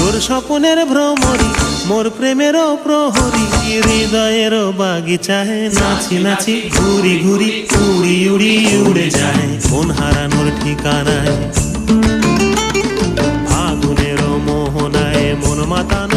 তোর স্বপনের ভ্রমরি মোর প্রেমেরও প্রহরী হৃদয়েরও বাগিচায় নাচি নাচি ঘুরি ঘুরি উড়ি উড়ি উড়ে যায় মন হারানোর ঠিকানায় ফাগুনেরও মোহনায় মন মাতানো